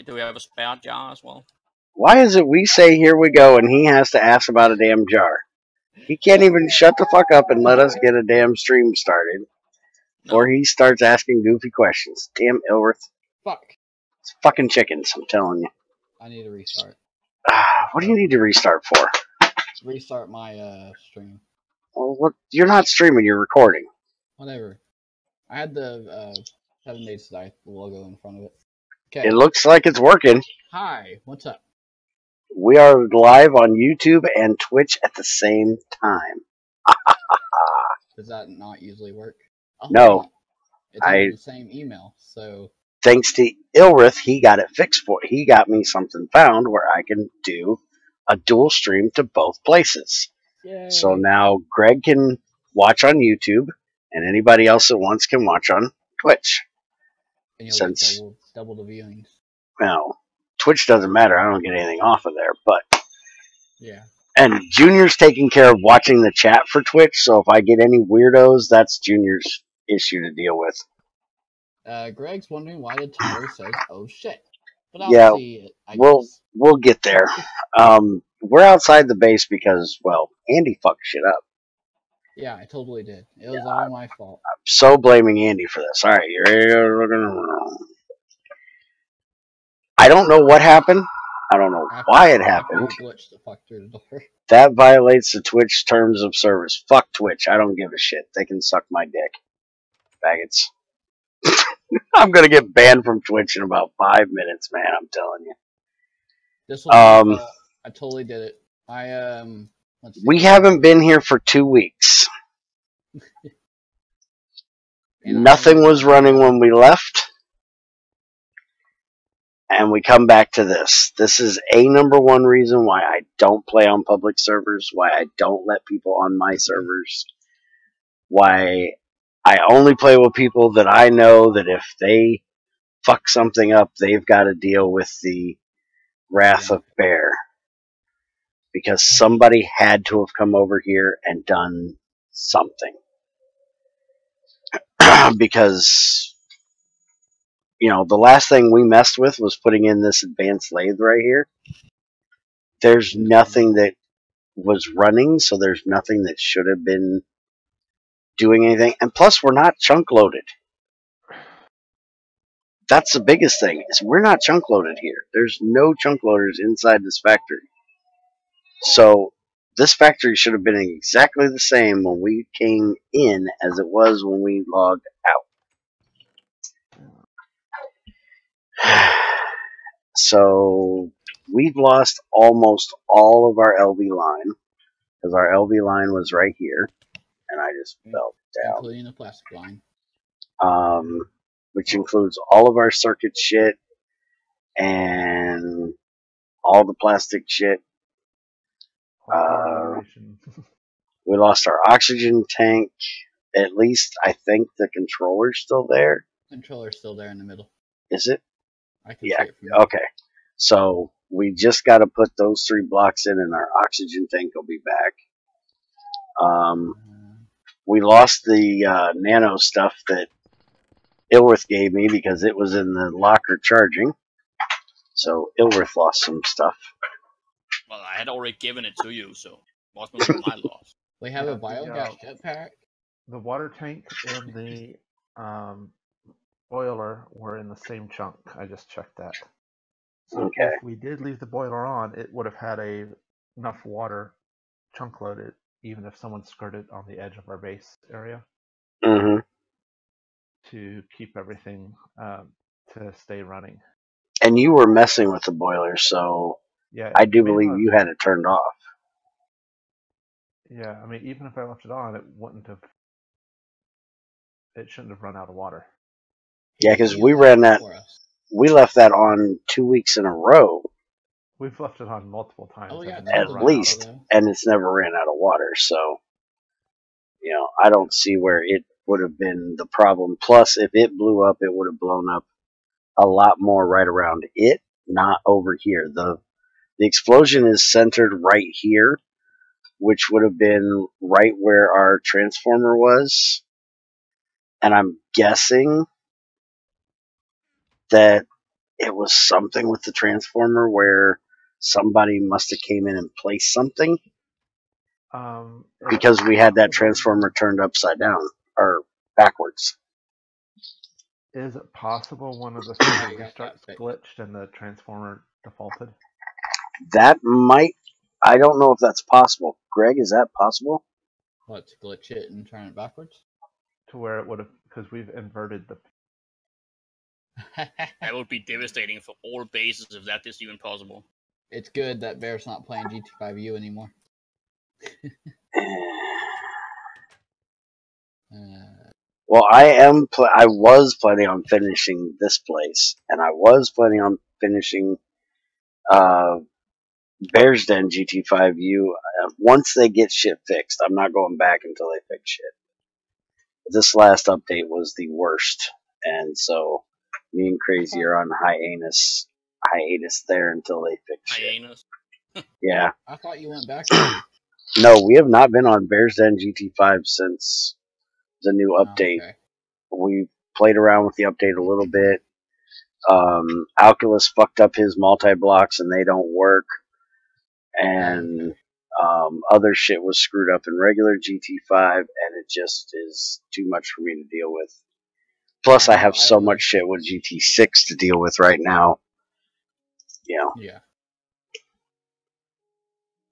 Do we have a spare jar as well? Why is it we say here we go and he has to ask about a damn jar? He can't even shut the fuck up and let us get a damn stream started before he starts asking goofy questions. Damn Ilworth. Fuck. It's fucking chickens, I'm telling you. I need to restart. What do you need to restart for? Restart my stream. Well, what? You're not streaming, you're recording. Whatever. I had the 7 Days to Die logo in front of it. Okay. It looks like it's working. Hi, what's up? We are live on YouTube and Twitch at the same time. Does that not usually work? Oh, No. It's on the same email, so... Thanks to Ilworth, he got it fixed for it. He got me something found where I can do a dual stream to both places. Yay. So now Greg can watch on YouTube, and anybody else that wants can watch on Twitch. And you'll get double the viewings. Well, Twitch doesn't matter. I don't get anything off of there, but... Yeah. And Junior's taking care of watching the chat for Twitch, so if I get any weirdos, that's Junior's issue to deal with. Greg's wondering why the title says, oh shit. But I'll see it, we'll get there. We're outside the base because, well, Andy fucked shit up. Yeah, I totally did. It was all my fault. I'm so blaming Andy for this. Alright, I don't know what happened. I don't know why it happened. Glitched the fuck through the door. That violates the Twitch terms of service. Fuck Twitch. I don't give a shit. They can suck my dick. Faggots. I'm gonna get banned from Twitch in about 5 minutes, man. I'm telling you. This one, I totally did it. Let's see. We haven't been here for 2 weeks. Nothing was running when we left. And we come back to this. This is number one reason why I don't play on public servers, why I don't let people on my servers, why I only play with people that I know that if they fuck something up, they've got to deal with the wrath of bear. Because somebody had to have come over here and done something. Because, you know, the last thing we messed with was putting in this advanced lathe right here. There's nothing that was running, so there's nothing that should have been doing anything. And plus, we're not chunk loaded. That's the biggest thing, is we're not chunk loaded here. There's no chunk loaders inside this factory. So, this factory should have been exactly the same when we came in as it was when we logged out. So, we've lost almost all of our LV line, because our LV line was right here, and I just fell down. Including the plastic line. Which includes all of our circuit shit, and all the plastic shit. We lost our oxygen tank. At least I think the controller's still there. Controller's still there in the middle. Is it? I can see it from here. Okay. So we just got to put those 3 blocks in, and our oxygen tank will be back. We lost the nano stuff that Ilworth gave me because it was in the locker charging. So Ilworth lost some stuff. Well, I had already given it to you, so it wasn't my loss. We have a biogas jetpack. The water tank and the boiler were in the same chunk. I just checked that. So if we did leave the boiler on, it would have had enough water chunk loaded, even if someone skirted on the edge of our base area. Mm-hmm. To keep everything to stay running. And you were messing with the boiler, so yeah, I do believe you had it turned off. Yeah, I mean, even if I left it on, it shouldn't have run out of water. Yeah, because we left that on 2 weeks in a row. We've left it on multiple times. Oh, yeah, at least, and it's never ran out of water, so, you know, I don't see where it would have been the problem. Plus, if it blew up, it would have blown up a lot more right around it, not over here. The explosion is centered right here, which would have been right where our transformer was. And I'm guessing that it was something with the transformer where somebody must have came in and placed something because we had that transformer turned upside down or backwards. Is it possible one of the server restarts glitched and the transformer defaulted? That might. I don't know if that's possible. Greg, is that possible? What, to glitch it and turn it backwards? To where it would have, because we've inverted the. That would be devastating for all bases if that is even possible. It's good that Bear's not playing GT5U anymore. Well, I was planning on finishing this place, and I was planning on finishing Bearsden GT5U. Once they get shit fixed, I'm not going back until they fix shit. This last update was the worst, and so me and Crazy are on hiatus there until they fix shit. Yeah. I thought you went back. No, we have not been on Bearsden GT5 since the new update. Okay. We played around with the update a little bit. Alculus fucked up his multi-blocks and they don't work. And other shit was screwed up in regular GT5, and it just is too much for me to deal with. Plus, I have so much shit with GT6 to deal with right now. You know. Yeah.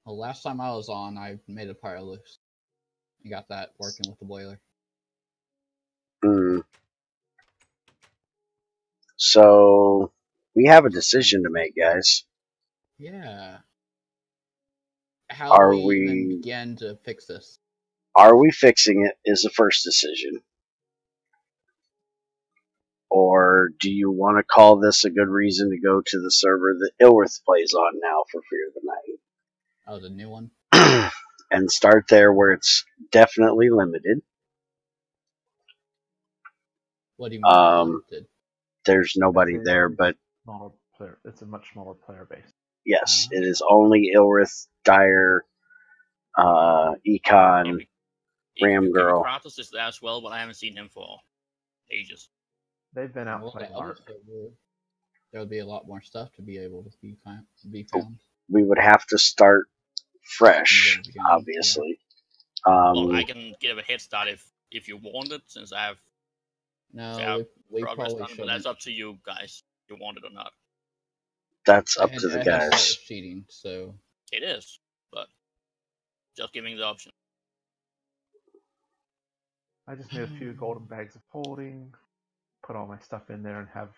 Well, last time I was on, I made a pyro loose. You got that working with the boiler. So, we have a decision to make, guys. Yeah. How do we even begin to fix this? Are we fixing it is the first decision. Or do you want to call this a good reason to go to the server that Ilworth plays on now for Fear of the Night? Oh, the new one? And start there where it's definitely limited. What do you mean limited? There's nobody there, but it's a much smaller player base. Yes, it is only Ilworth, Dyer, Econ, Ram Girl. Kratos is there as well, but I haven't seen him for ages. They've been out playing Mark. There'll be a lot more stuff to be able to be found. We would have to start fresh, obviously. Well, I can give a head start if you want it, since I have. No, we probably should. But that's up to you guys. If you want it or not. That's up to the guys. Cheating, so it is, but just giving the option. I just need a few golden bags of holding, put all my stuff in there, and have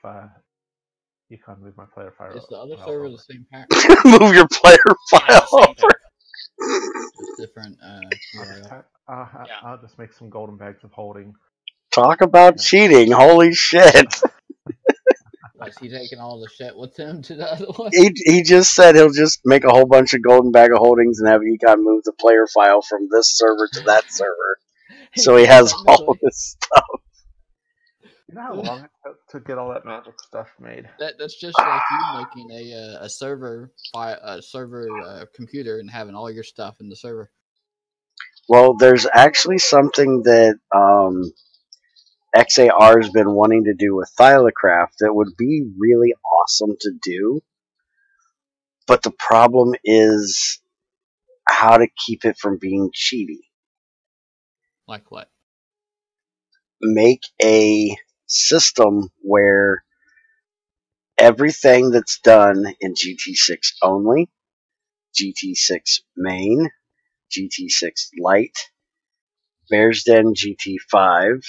Econ move my player file. Is the other server the same pack? Move your player file over. Just different. I'll just make some golden bags of holding. Talk about cheating! Holy shit! Was he taking all the shit with him to the other one? He just said he'll just make a whole bunch of golden bag of holdings and have Econ move the player file from this server to that server. So he has all of this stuff. You know how long it took to get all that magic stuff made? That's just like you making a server computer and having all your stuff in the server. Well, there's actually something that XAR has been wanting to do with Thylacraft that would be really awesome to do. But the problem is how to keep it from being cheaty. Like what? Make a system where everything that's done in GT6 only, GT6 main, GT6 light, Bearsden GT5,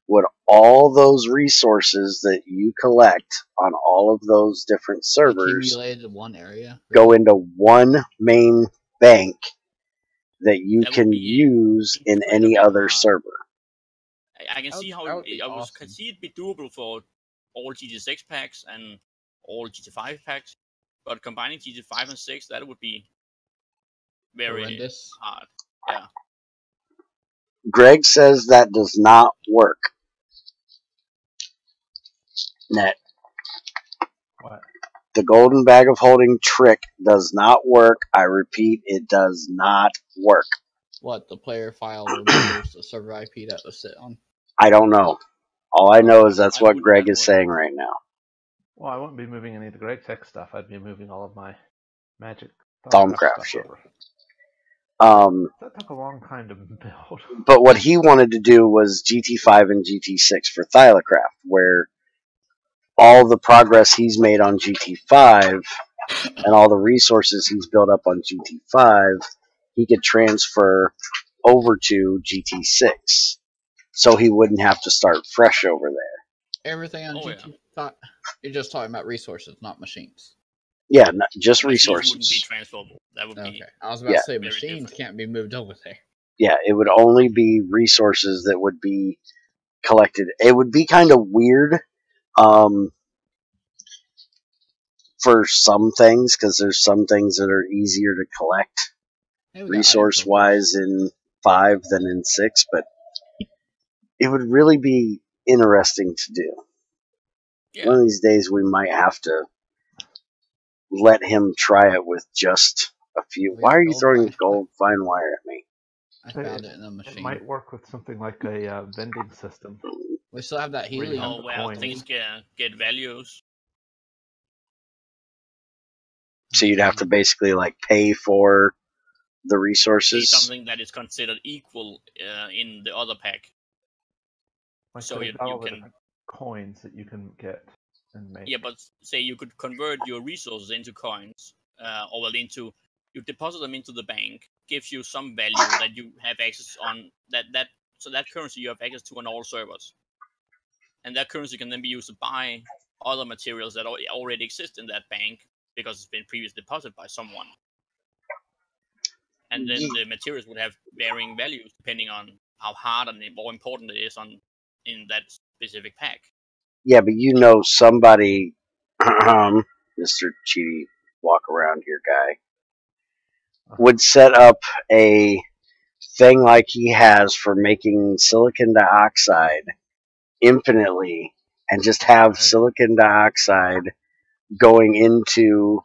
would all those resources that you collect on all of those different servers accumulated in one area, go into one main bank that you can use in any other server. I can see how can see it be doable for all GT6 packs and all GT5 packs, but combining GT5 and 6, that would be very hard. Yeah. Greg says that does not work. Net. What? The golden bag of holding trick does not work. I repeat, it does not work. What, the player file remembers the server IP that was set on? I don't know. All I know is that's what Greg is saying right now. Well, I wouldn't be moving any of the GregTech stuff. I'd be moving all of my Magic Thaumcraft shit. over. That took a long time to build. But what he wanted to do was GT5 and GT6 for Thylacraft, where all the progress he's made on GT5 and all the resources he's built up on GT5, he could transfer over to GT6, so he wouldn't have to start fresh over there. Everything on GT5. Yeah. You're just talking about resources, not machines. Yeah, just resources. Wouldn't be transferable. That would be. I was about to say machines can't be moved over there. Yeah, it would only be resources that would be collected. It would be kind of weird for some things, because there's some things that are easier to collect resource-wise in 5 than in 6, but it would really be interesting to do. Yeah. One of these days we might have to let him try it with just a few. Why are you throwing gold fine wire at me? I found it in a machine. It might work with something like a vending system. We still have that helium. Oh, well, things get values. So you'd have to basically like pay for the resources. Something that is considered equal in the other pack. Like so you can coins that you can get and make. Yeah, but say you could convert your resources into coins, or you deposit them into the bank, gives you some value that you have access on so that currency you have access to on all servers, and that currency can then be used to buy other materials that already exist in that bank because it's been previously deposited by someone. And then the materials would have varying values depending on how hard and more important it is in that specific pack. Yeah, but somebody, Mr. Cheaty walk around here guy, would set up a thing like he has for making silicon dioxide infinitely, and just have silicon dioxide going into,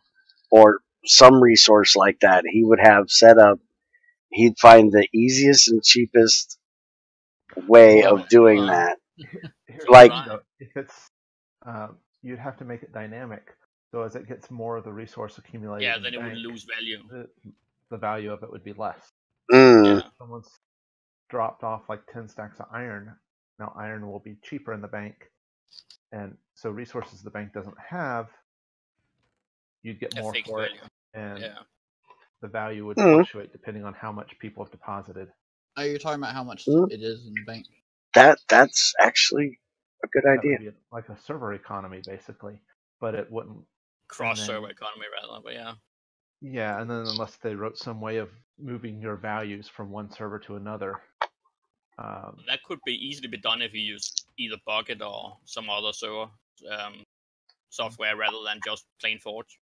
or some resource like that. He would have set up, he'd find the easiest and cheapest way of doing that. Like, if it's, you'd have to make it dynamic. So as it gets more of the resource accumulated, then it would lose value. The value of it would be less. Yeah. Someone's dropped off like 10 stacks of iron. Now iron will be cheaper in the bank, and so resources the bank doesn't have, you'd get more for it, and the value would fluctuate depending on how much people have deposited. Oh, you're talking about how much it is in the bank? That's actually a good idea. That would be like a server economy, basically, but it wouldn't cross-server economy rather. But yeah, and then unless they wrote some way of moving your values from one server to another. That could be easily be done if you use either Bucket or some other server software rather than just plain Forge,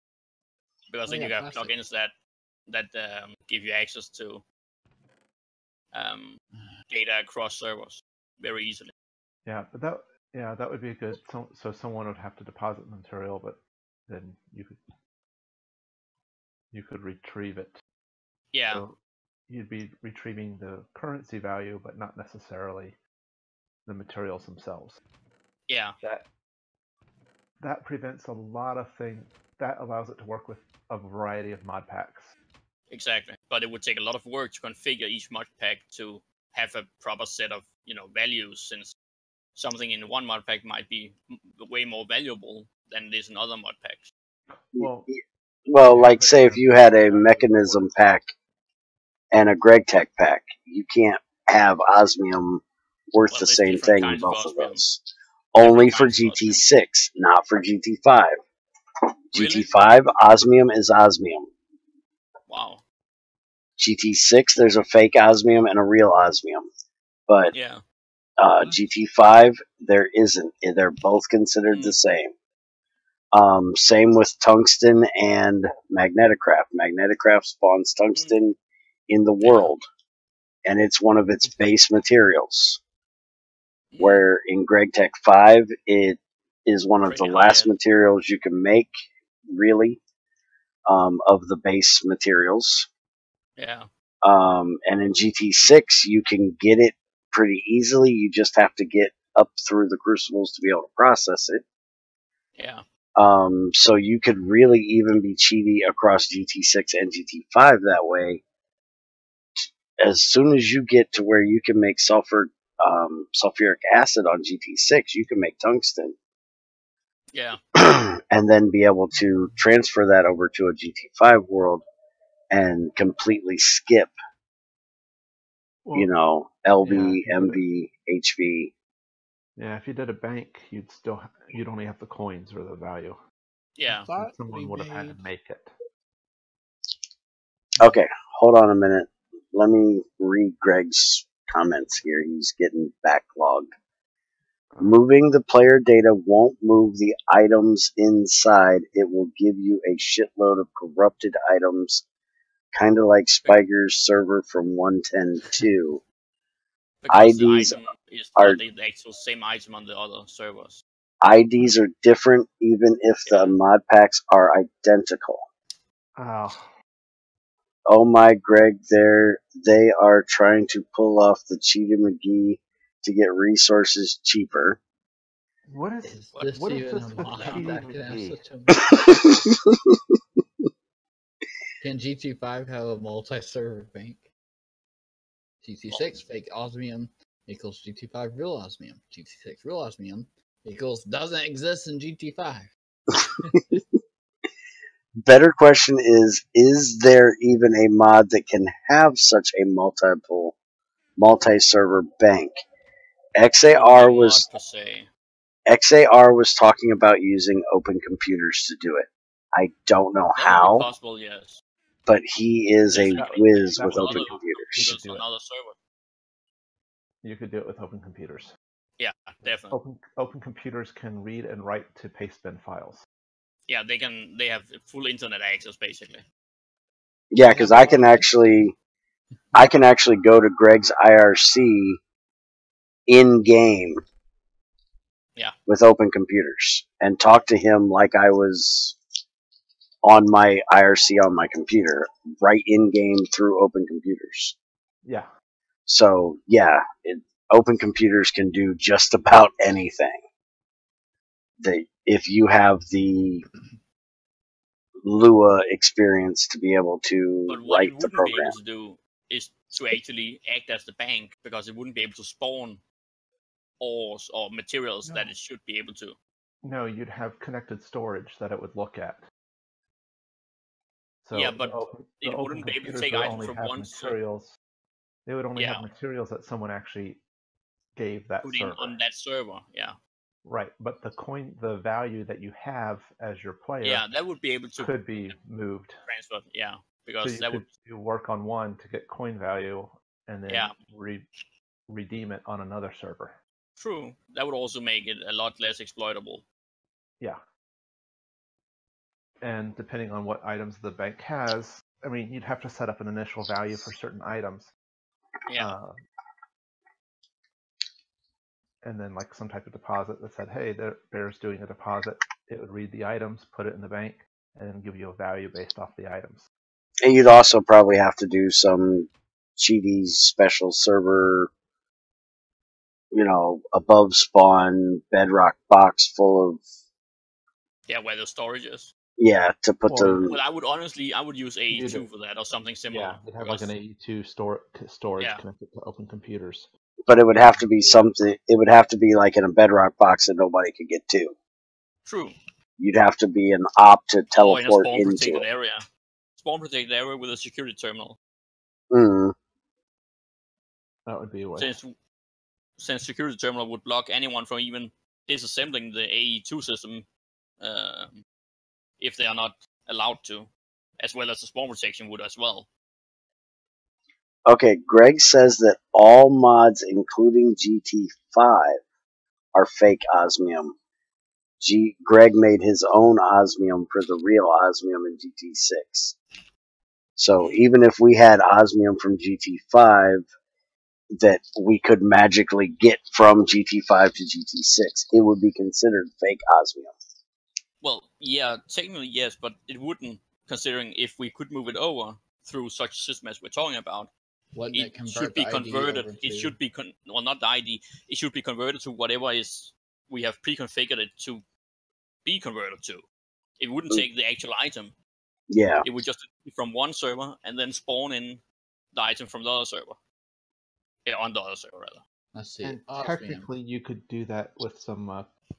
because then you got plugins that give you access to data across servers very easily. Yeah, but that would be a good. So someone would have to deposit material, but then you could retrieve it. Yeah. So you'd be retrieving the currency value, but not necessarily the materials themselves. Yeah. That prevents a lot of things. That allows it to work with a variety of mod packs. Exactly, but it would take a lot of work to configure each mod pack to have a proper set of values, since something in one mod pack might be way more valuable than it is in other mod packs. Well, like say if you had a mechanism pack and a GregTech pack, you can't have Osmium worth the same thing in both of those. Only for GT6, not for GT5. Really? GT5, Osmium is Osmium. Wow. GT6, there's a fake Osmium and a real Osmium. But GT5, there isn't. They're both considered the same. Same with tungsten and Magneticraft. Magneticraft spawns tungsten in the world, and it's one of its base materials. Where in GregTech 5, it is one of the last materials you can make, really, of the base materials. Yeah. And in GT6, you can get it pretty easily. You just have to get up through the crucibles to be able to process it. Yeah. So you could really even be cheaty across GT6 and GT5 that way. As soon as you get to where you can make sulfuric acid on GT6, you can make tungsten. Yeah. And then be able to transfer that over to a GT5 world and completely skip, LV, MV, HV. Yeah, if you did a bank, you'd only have the coins or the value. Yeah. Someone would have had to make it. Okay, hold on a minute. Let me read Greg's comments here. He's getting backlogged. Moving the player data won't move the items inside. It will give you a shitload of corrupted items, kind of like Spiger's server from 110.2. Because the item is not the actual same item on the other servers. IDs are different even if the mod packs are identical. Oh my, Greg, they are trying to pull off the Cheetah McGee to get resources cheaper. What is this even a mod that can have such a... Can GT5 have a multi-server bank? GT6 fake Osmium equals GT5 real Osmium. GT6 real Osmium equals doesn't exist in GT5. Better question is there even a mod that can have such a multi-server bank? XAR was talking about using open computers to do it. I don't know how. Would be possible, yes. But he is a whiz with open computers. You could do it with open computers. Yeah, definitely. Open computers can read and write to pastebin files. Yeah, they have full internet access basically. Yeah, because I can actually go to Greg's IRC in game. Yeah. With open computers and talk to him like I was on my IRC on my computer, right in game through open computers. Yeah. So yeah, open computers can do just about anything. If you have the Lua experience to be able to write the program. But what it wouldn't be able to do is to actually act as the bank, because it wouldn't be able to spawn ores or materials that it should be able to. No, you'd have connected storage that it would look at. So yeah, but it wouldn't be able to take items from one materials. They would only have materials that someone actually gave that put server. in on that server, yeah. Right, but the value that you have as your player, that would be able to could be moved, transferred, because so you work on one to get coin value and then redeem it on another server. True, that would also make it a lot less exploitable. Yeah, and depending on what items the bank has, I mean, you'd have to set up an initial value for certain items. Yeah. And then like some type of deposit that said, hey, Bear's doing a deposit. It would read the items, put it in the bank, and then give you a value based off the items. And you'd also probably have to do some cheaty special server, above spawn bedrock box full of... Yeah, where the storage is. Yeah, to put Well, I would use AE2 for that or something similar. Yeah, you'd have like an AE2 storage connected to open computers. But it would have to be something. It would have to be like in a bedrock box that nobody could get to. True. You'd have to be an op to teleport in a into it. area. Spawn protected area with a security terminal. Mm. That would be a way. Since security terminal would block anyone from even disassembling the AE2 system, if they are not allowed to, as well as the spawn protection would as well. Okay, Greg says that all mods, including GT5, are fake Osmium. Greg made his own Osmium for the real Osmium in GT6. So even if we had Osmium from GT5 that we could magically get from GT5 to GT6, it would be considered fake Osmium. Well, yeah, technically yes, but it wouldn't, considering if we could move it over through such system as we're talking about, it should be converted. It should be not the ID. It should be converted to whatever we have pre-configured it to be converted to. It wouldn't take the actual item. Yeah. It would just be from one server and then spawn in the item from the other server. Yeah, on the other server rather. Let's see. And technically, you could do that with some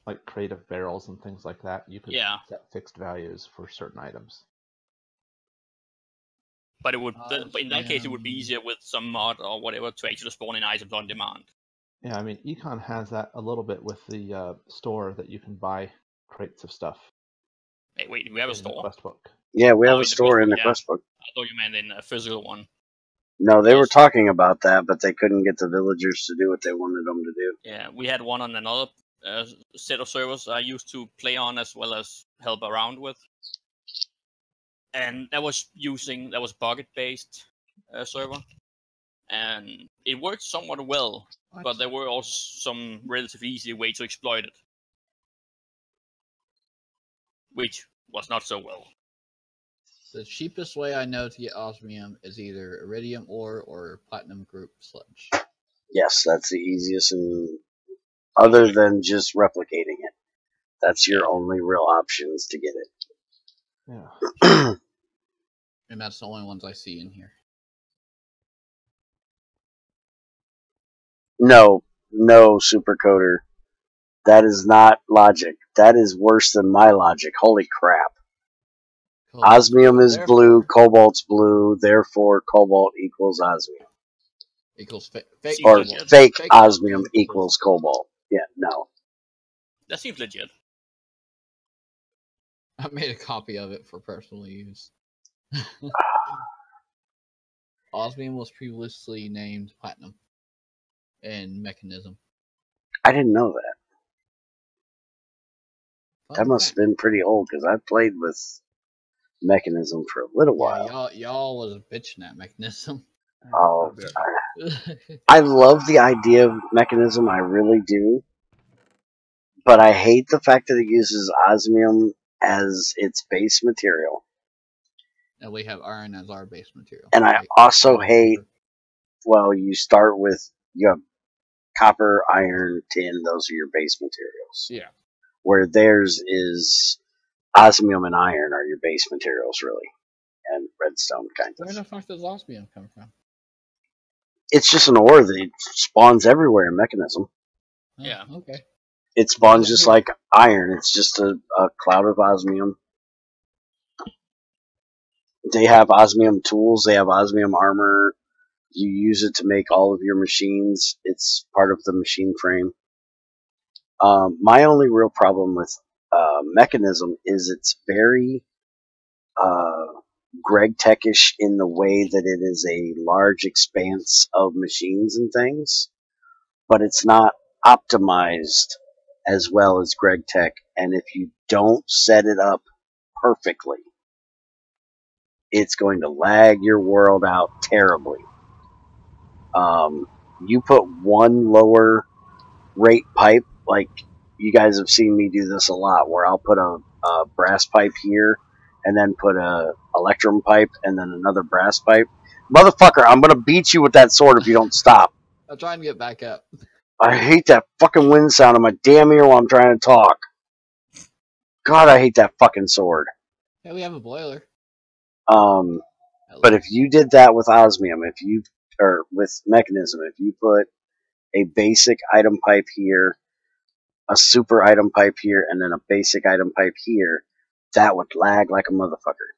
like creative barrels and things like that. You could set fixed values for certain items. But it would, in that case, it would be easier with some mod or whatever to actually spawn in items on demand. Yeah, I mean, Econ has that a little bit with the store that you can buy crates of stuff. Hey, wait, we have a store? The quest book. Yeah, we have a store in the quest book. I thought you meant in a physical one. No, they were talking about that, but they couldn't get the villagers to do what they wanted them to do. Yeah, we had one on another set of servers I used to play on as well as help around with. And that was bucket-based server. And it worked somewhat well, but there were also some relatively easy way to exploit it. Which was not so well. The cheapest way I know to get osmium is either iridium ore or platinum group sludge. Yes, that's the easiest, and other than just replicating it, that's your only real options to get it. Yeah. And that's the only ones I see in here. No, Supercoder. That is not logic. That is worse than my logic. Holy crap. Osmium is blue, cobalt's blue, therefore cobalt equals osmium. Equals fake or fake osmium equals cobalt. Yeah, no. That seems legit. I made a copy of it for personal use. Osmium was previously named platinum in mechanism. I didn't know that. That must have been pretty old because I played with mechanism for a little while. Y'all was bitching at mechanism. Oh, I love the idea of mechanism. I really do. But I hate the fact that it uses osmium as its base material. And we have iron as our base material. And I also hate, well, you start with, you have copper, iron, tin, those are your base materials. Yeah. Where theirs is osmium and iron are your base materials, really. And redstone, kind of. Where the fuck does osmium come from? It's just an ore that spawns everywhere in mechanism. Yeah. Okay. It spawns just like iron. It's just a cloud of osmium. They have osmium tools. They have osmium armor. You use it to make all of your machines. It's part of the machine frame. My only real problem with mechanism is it's very Greg Techish in the way that it is a large expanse of machines and things, but it's not optimized as well as Greg Tech. And if you don't set it up perfectly, it's going to lag your world out terribly. You put one lower rate pipe, like you guys have seen me do this a lot, where I'll put a brass pipe here and then put a electrum pipe and then another brass pipe. Motherfucker, I'm gonna beat you with that sword if you don't stop. I'm trying to get back up. I hate that fucking wind sound in my damn ear while I'm trying to talk. God, I hate that fucking sword. Yeah, we have a boiler. But if you did that with osmium, or with mechanism, if you put a basic item pipe here, a super item pipe here, and then a basic item pipe here, that would lag like a motherfucker.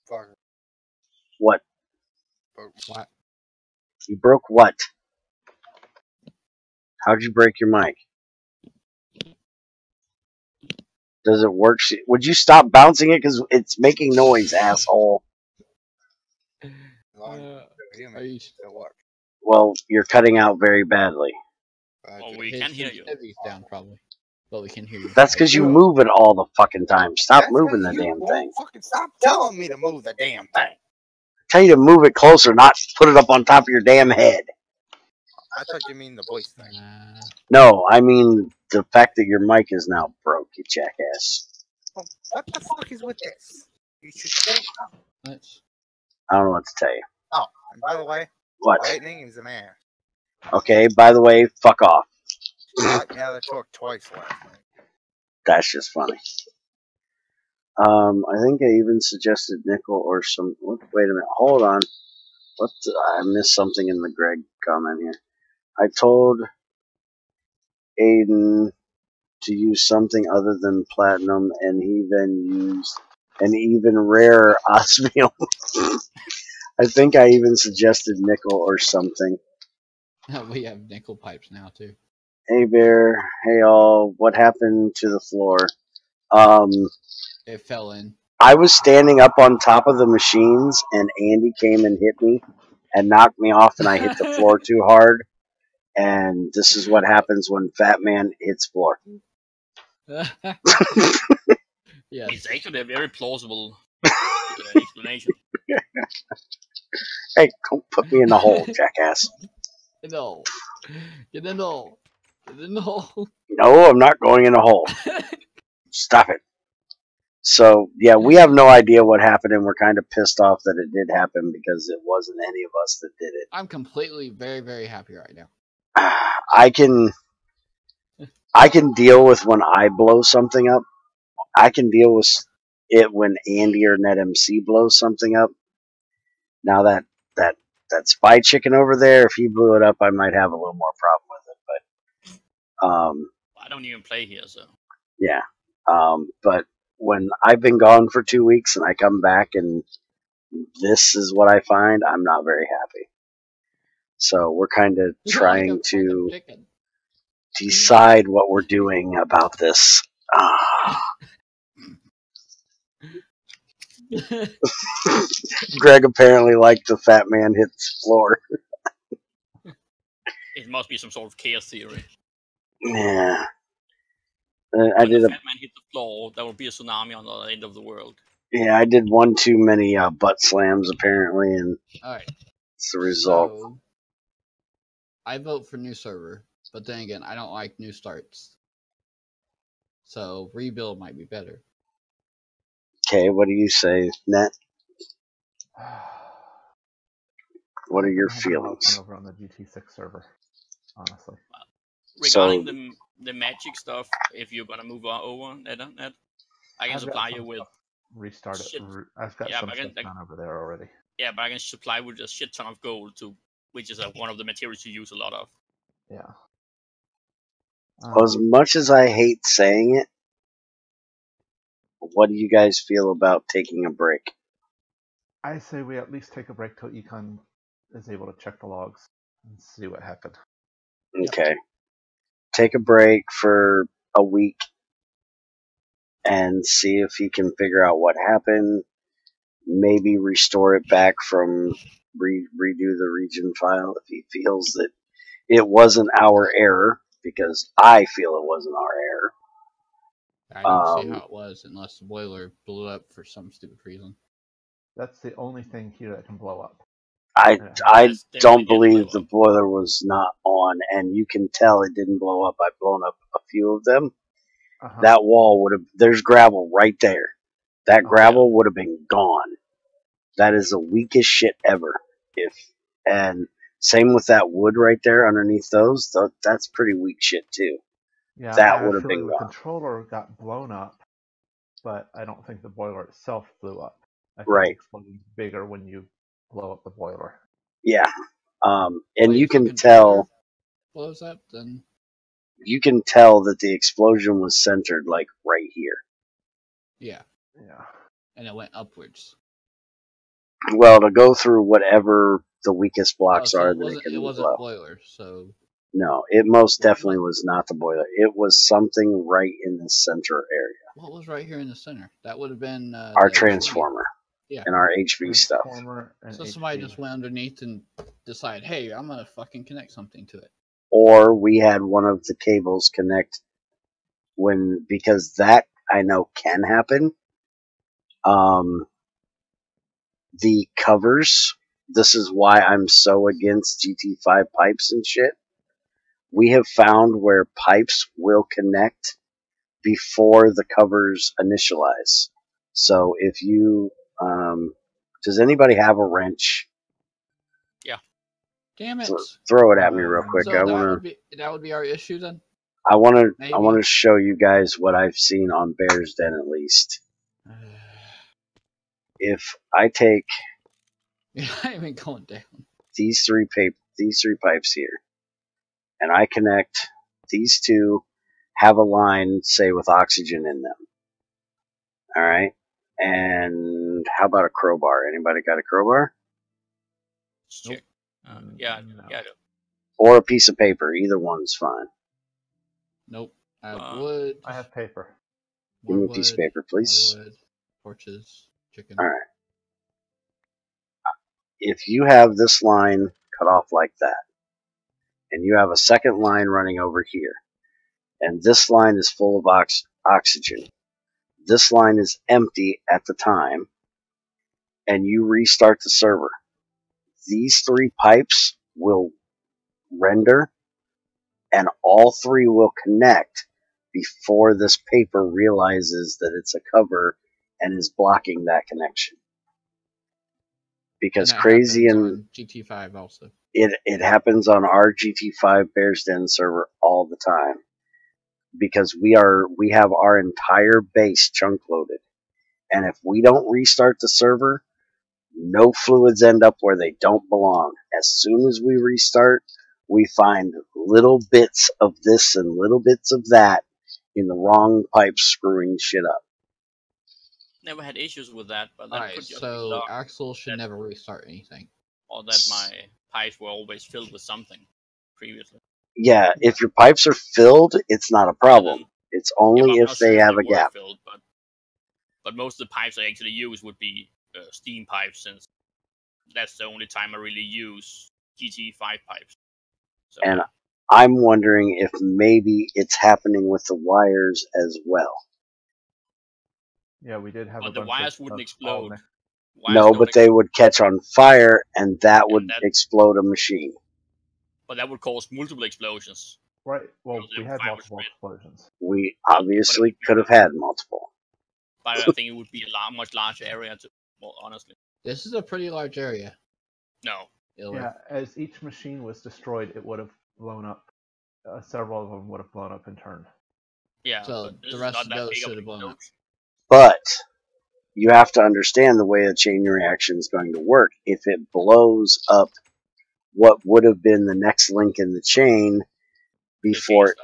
Fucker. What? What? You broke what? How'd you break your mic? Does it work? Would you stop bouncing it? Because it's making noise, asshole. Well, you're cutting out very badly. Well, we can hear you. Down, probably. But we can hear you. That's because you move it all the fucking time. Stop moving the damn thing. Fucking stop telling me to move the damn thing. I tell you to move it closer, not put it up on top of your damn head. I thought you mean the voice thing. No, I mean the fact that your mic is now broke, you jackass. Oh, what the fuck is with this? You should say I don't know what to tell you. Oh, and by the way, What? Lightning is an ass. Okay, by the way, fuck off. Locked me out of the truck twice last night. That's just funny. I think I even suggested nickel or some. Wait a minute, hold on. I missed something in the Greg comment here. I told Aiden to use something other than platinum, and he then used an even rarer osmium. I think I even suggested nickel or something. We have nickel pipes now too. Hey Bear, hey all, what happened to the floor? It fell in. I was standing up on top of the machines, and Andy came and hit me and knocked me off, and I hit the floor too hard. And this is what happens when Fat Man hits floor. Yeah, It's actually a very plausible explanation. Hey, don't put me in the hole, jackass. No. Get in the hole. Get in the hole. No, I'm not going in the hole. Stop it. So, yeah, we have no idea what happened, and we're kind of pissed off that it did happen because it wasn't any of us that did it. I'm completely very, very happy right now. I can deal with when I blow something up. I can deal with it when Andy or NetMC blows something up. Now that spy chicken over there, if he blew it up, I might have a little more problem with it. But I don't even play here, so yeah. But when I've been gone for 2 weeks and I come back and this is what I find, I'm not very happy. So we're kind of trying to decide what we're doing about this. Greg apparently liked the Fat Man hits floor. it must be some sort of chaos theory. Yeah. When the Fat Man hit the floor, there will be a tsunami on the end of the world. Yeah, I did one too many butt slams apparently, and alright. It's the result. So, I vote for new server, but then again, I don't like new starts. So rebuild might be better. Okay, what do you say, Net? What are your feelings? Over on the GT6 server, honestly. Regarding the magic stuff, if you're gonna move over, Ned, I can supply you with restart it. I've got some stuff done over there already. Yeah, but I can supply with a shit ton of gold too, which is one of the materials you use a lot of. Yeah. As much as I hate saying it, what do you guys feel about taking a break? I say we at least take a break till Econ is able to check the logs and see what happened. Okay. Take a break for a week and see if he can figure out what happened. Maybe restore it back from redo the region file if he feels that it wasn't our error, because I feel it wasn't our error. I don't see how it was unless the boiler blew up for some stupid reason. That's the only thing here that can blow up. I don't believe the boiler was not on, and you can tell it didn't blow up. I've blown up a few of them. That wall would have, there's gravel right there. That gravel would have been gone. That is the weakest shit ever. And same with that wood right there underneath those. That's pretty weak shit too. Yeah, that would have been the gone. controller got blown up, but I don't think the boiler itself blew up. I think Right. the explosion's bigger when you blow up the boiler. Yeah. And you can tell blows up, then you can tell that the explosion was centered like right here. Yeah. Yeah. And it went upwards. Well, to go through whatever the weakest blocks are, it wasn't boiler, so no, it most definitely was not the boiler. It was something right in the center area. What was right here in the center? That would have been our transformer. Yeah. And our HV stuff. So somebody just went underneath and decided, hey, I'm gonna fucking connect something to it. Or we had one of the cables connect because that I know can happen. The covers, this is why I'm so against GT5 pipes and shit. We have found where pipes will connect before the covers initialize. So if you, does anybody have a wrench? Yeah. Damn it! So throw it at me real quick. So I that want would be our issue then. I want Maybe. to show you guys what I've seen on Bearsden at least. If I take I ain't going down. these three pipes here, and I connect these two, have a line, say, with oxygen in them. All right. And how about a crowbar? Anybody got a crowbar? Check. Yeah, yeah. Or a piece of paper. Either one's fine. Nope. I have wood. I have paper. Give me a piece of paper, please. Wood, torches, chicken. All right. If you have this line cut off like that, and you have a second line running over here, and this line is full of oxygen, this line is empty at the time, and you restart the server, these three pipes will render, and all three will connect before this paper realizes that it's a cover and is blocking that connection. Because crazy and GT5 also. It happens on our GT5 Bearsden server all the time. Because we have our entire base chunk loaded. And if we don't restart the server, no fluids end up where they don't belong. As soon as we restart, we find little bits of this and little bits of that in the wrong pipes screwing shit up. Never had issues with that, but that could just so Axel should never restart anything. Or that my pipes were always filled with something previously. Yeah, if your pipes are filled, it's not a problem. It's only if they have a gap. Filled, but most of the pipes I actually use would be steam pipes, since that's the only time I really use GT5 pipes. So, and I'm wondering if maybe it's happening with the wires as well. Yeah, we did have. But the wires wouldn't explode. No, but they would catch on fire, and that would explode a machine. But that would cause multiple explosions. Right. Well, we had multiple explosions. We obviously could have had multiple. But I think it would be a much larger area, well, honestly. This is a pretty large area. No. Yeah, as each machine was destroyed, it would have blown up. Several of them would have blown up in turn. Yeah, so the rest of those should have blown up. But you have to understand the way a chain reaction is going to work. If it blows up what would have been the next link in the chain before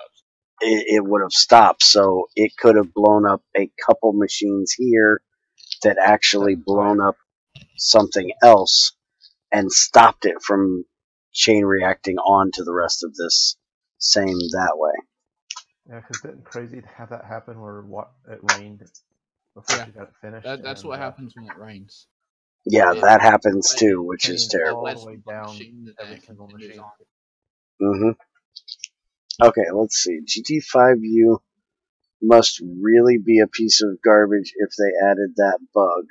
it would have stopped. So it could have blown up a couple machines here that actually blown up something else and stopped it from chain reacting on to the rest of this same that way. Yeah, because it's crazy to have that happen where it rained before you got it finished. That's what happens when it rains. Yeah, that happens too, which is terrible. All the way down every single machine. Okay, let's see. GT5U must really be a piece of garbage if they added that bug.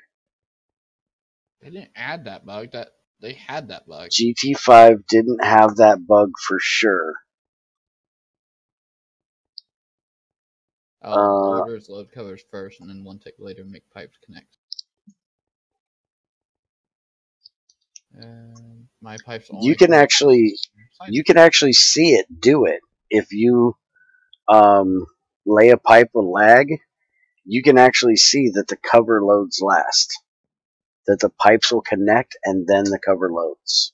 They didn't add that bug. They had that bug. GT5 didn't have that bug for sure. Orders load covers first, and then one tick later make pipes connect. My pipes. You can actually see it do it if you lay a pipe with lag. You can actually see that the cover loads last. That the pipes will connect and then the cover loads.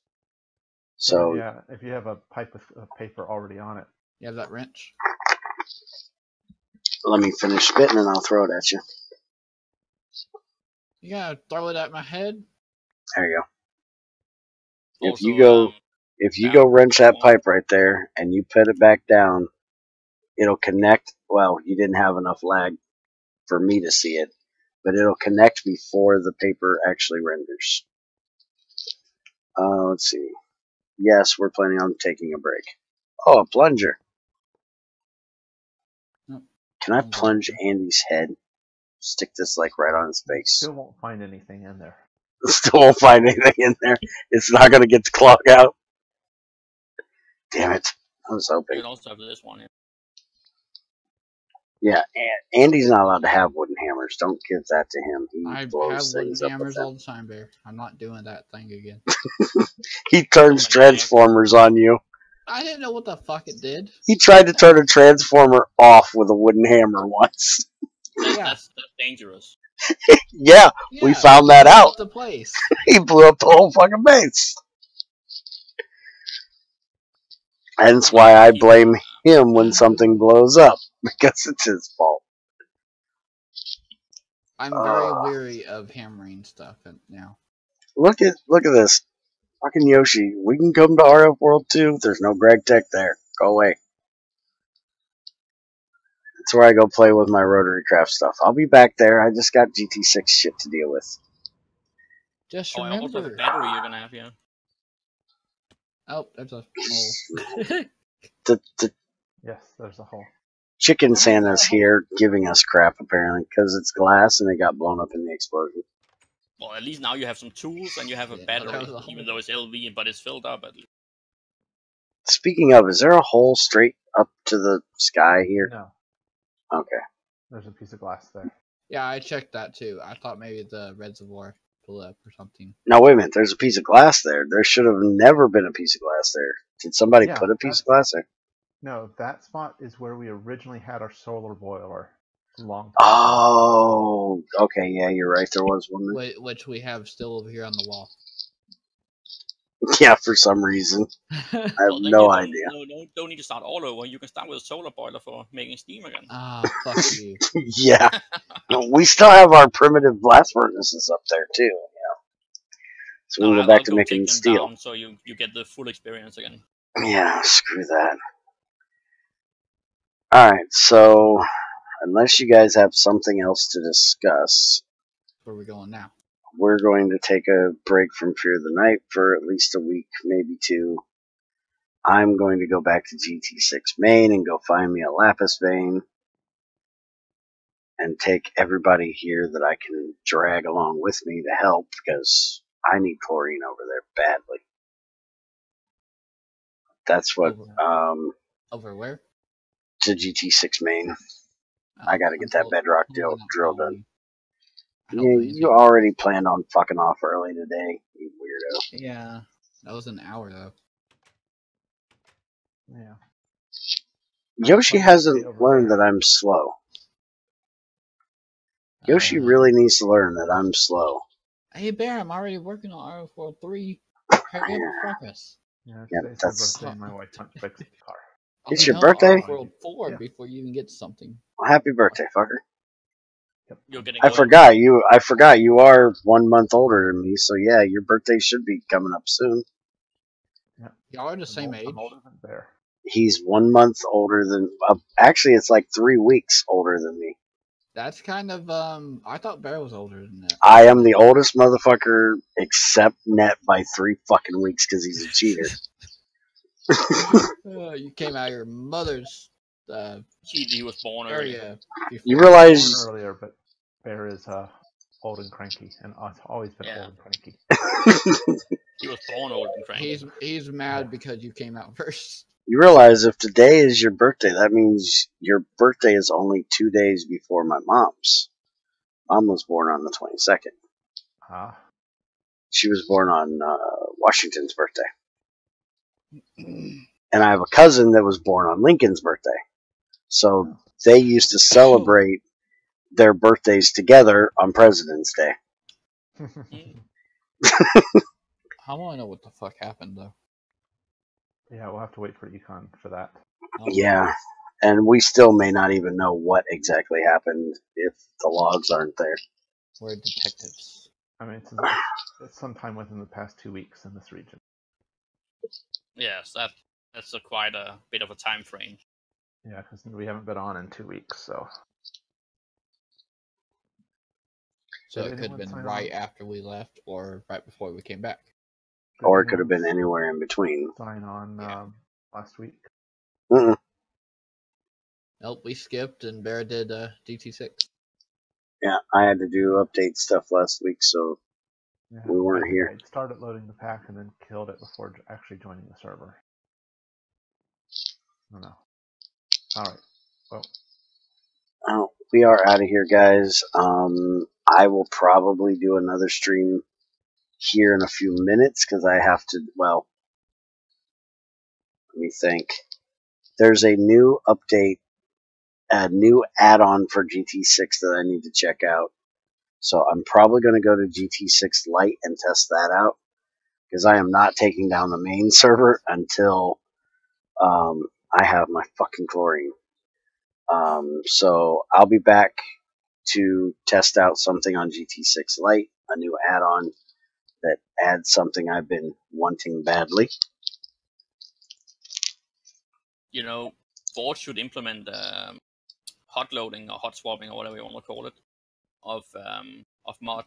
So yeah, if you have a pipe with paper already on it. You have that wrench. Let me finish spitting and I'll throw it at you. You gotta throw it at my head? There you go. Also, if you go wrench that pipe right there and you put it back down, it'll connect. Well, you didn't have enough lag for me to see it, but it'll connect before the paper actually renders. Let's see. Yes, we're planning on taking a break. Oh, a plunger. Can I plunge Andy's head? Stick this like right on his face. Still won't find anything in there. Still won't find anything in there. It's not going to get the clog out. Damn it. I was hoping. You can also have this one here. Yeah, Andy's not allowed to have wooden hammers. Don't give that to him. He I have blows wooden things up with hammers them. all the time, Bear. I'm not doing that thing again. He turns transformers on you. I didn't know what the fuck it did. He tried to turn a transformer off with a wooden hammer once. That's dangerous. Yeah, we found that out. The place. He blew up the whole fucking base. Hence why I blame him when something blows up, because it's his fault. I'm very weary of hammering stuff now. Look at this. Fucking Yoshi, we can come to RF World too. There's no Greg Tech there. Go away. That's where I go play with my rotary craft stuff. I'll be back there. I just got GT6 shit to deal with. Just I remember. also have a battery you're gonna have here. Oh, there's a hole. Yes, there's a hole. Chicken Santa's here giving us crap apparently because it's glass and it got blown up in the explosion. Well, at least now you have some tools and you have a battery, even though it's LV, but it's filled up at least. Speaking of, is there a hole straight up to the sky here? No. Okay. There's a piece of glass there. Yeah, I checked that too. I thought maybe the reservoir blew up or something. No, wait a minute. There's a piece of glass there. There should have never been a piece of glass there. Did somebody put a piece of glass there? No, that spot is where we originally had our solar boiler. Long time ago. Okay, yeah, you're right. There was one there. Which we have still over here on the wall. Yeah, for some reason. I have no idea. Don't need to start all over. You can start with a solar boiler for making steam again. Ah, fuck you. Yeah. We still have our primitive blast furnaces up there, too. Yeah. So we can go back to making steel. Down so you get the full experience again. Yeah, screw that. Alright, so unless you guys have something else to discuss, where are we going now? We're going to take a break from Fear of the Night for at least a week, maybe two. I'm going to go back to GT6 main and go find me a lapis vein and take everybody here that I can drag along with me to help because I need chlorine over there badly. That's what over where? To GT6 main. I gotta get that bedrock drill done. Yeah, you already planned on fucking off early today, you weirdo. Yeah, that was an hour though. Yeah. Yoshi hasn't learned that I'm slow. Yoshi really needs to learn that I'm slow. Hey Bear, I'm already working on RF3. Hurry up and progress. Yeah, that's my birthday. My wife went to fix the car. It's your birthday? RF 4 before you even get to something. Well, happy birthday, fucker. You're getting I forgot you are 1 month older than me, so yeah, your birthday should be coming up soon. Yeah. Y'all are the same age. I'm older than Bear. He's 1 month older than actually it's like 3 weeks older than me. That's kind of I thought Bear was older than that. I am the oldest motherfucker except Net by 3 fucking weeks because he's a cheater. You came out of your mother's he was born earlier. You realize earlier, but Bear is old and cranky, and I've always been old and cranky. He was born old and cranky. He's mad because you came out first. You realize if today is your birthday, that means your birthday is only 2 days before my mom's. Mom was born on the 22nd. Ah. She was born on Washington's birthday. And I have a cousin that was born on Lincoln's birthday. So they used to celebrate their birthdays together on President's Day. I want to know what the fuck happened, though. Yeah, we'll have to wait for Econ for that. Yeah, and we still may not even know what exactly happened if the logs aren't there. We're detectives. I mean, it's sometime within the past 2 weeks in this region. Yes, that's quite a bit of a time frame. Yeah, because we haven't been on in 2 weeks, so. So it could have been right after we left, or right before we came back. Or it could have been anywhere in between. Sign on last week. Mm-mm. Nope, we skipped, and Bear did GT6. Yeah, I had to do update stuff last week, so we weren't here. I started loading the pack and then killed it before actually joining the server. I don't know. Alright. Well, We are out of here, guys. I will probably do another stream here in a few minutes because I have to, well, let me think. There's a new update, a new add-on for GT6 that I need to check out. So I'm probably going to go to GT6 Lite and test that out because I am not taking down the main server until I have my fucking chlorine. So I'll be back to test out something on GT6 Lite, a new add-on that adds something I've been wanting badly. You know, Ford should implement hot loading or hot swapping or whatever you want to call it of mod.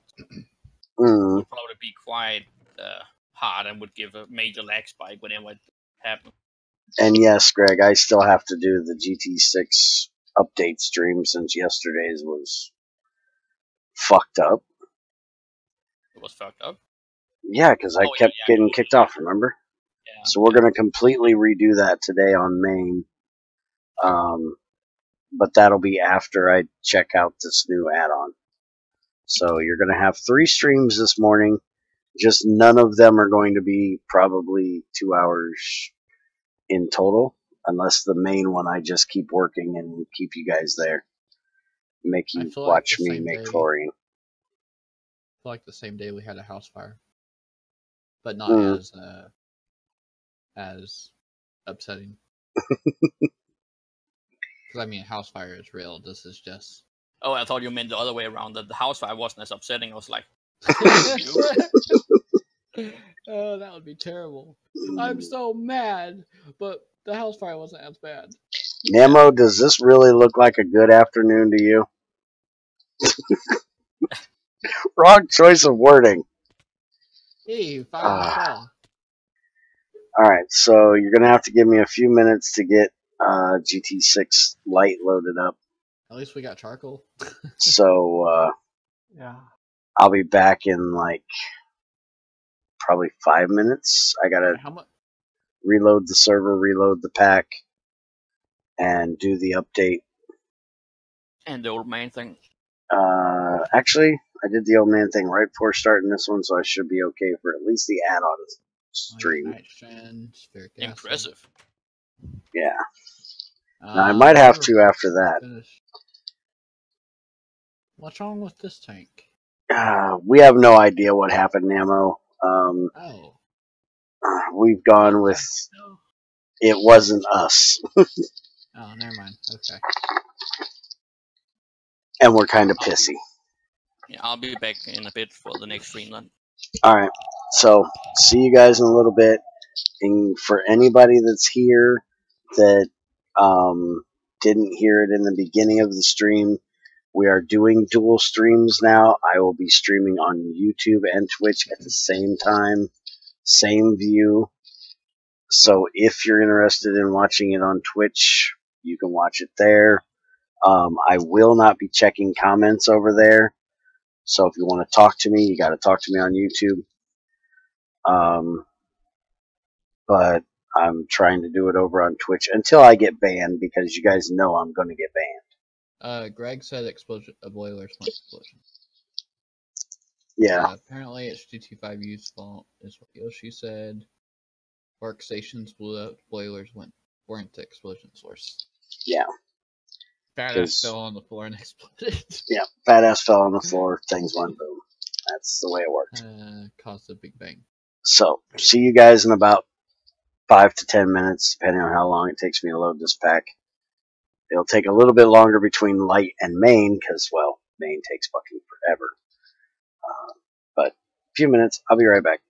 Would probably be quite hard and would give a major lag spike whenever it happens. And yes, Greg, I still have to do the GT6 update stream since yesterday's was fucked up. It was fucked up? Yeah, because I kept getting kicked off, remember? Yeah. So we're going to completely redo that today on main. But that'll be after I check out this new add-on. So you're going to have 3 streams this morning. Just none of them are going to be probably 2 hours in total. Unless the main one I just keep working and keep you guys there. Make you watch me make chlorine. I feel like the same day we had a house fire. But not as upsetting. Because, I mean, house fire is real. This is just... Oh, I thought you meant the other way around, that the house fire wasn't as upsetting. I was like... Oh, that would be terrible. I'm so mad, but the house fire wasn't as bad. Nemo, does this really look like a good afternoon to you? Wrong choice of wording. Hey, fire fell. Alright, so you're going to have to give me a few minutes to get GT6 Lite loaded up. At least we got charcoal. So, yeah. I'll be back in like probably 5 minutes. I gotta reload the server, reload the pack, and do the update. And the old man thing. Actually, I did the old man thing right before starting this one, so I should be okay for at least the add-on stream. Impressive. Yeah. Now, I might have to after that. What's wrong with this tank? We have no idea what happened, Namo. We've gone with it wasn't us. Oh, never mind. Okay. And we're kind of pissy. Yeah, I'll be back in a bit for the next stream then. Alright, so see you guys in a little bit. And for anybody that's here that didn't hear it in the beginning of the stream, we are doing dual streams now. I will be streaming on YouTube and Twitch at the same time, same view. So if you're interested in watching it on Twitch, you can watch it there. I will not be checking comments over there. So if you want to talk to me, you got to talk to me on YouTube. But I'm trying to do it over on Twitch until I get banned, because you guys know I'm going to get banned. Greg said boilers went explosion. Yeah. Apparently it's GT5U's fault, is what Yoshi said. Workstations blew up, boilers weren't the explosion source. Yeah. Fat ass fell on the floor and exploded. Yeah, fat ass fell on the floor, things went boom. That's the way it worked. Caused a big bang. So, see you guys in about 5 to 10 minutes, depending on how long it takes me to load this pack. It'll take a little bit longer between light and main, because, well, main takes fucking forever. But, a few minutes, I'll be right back.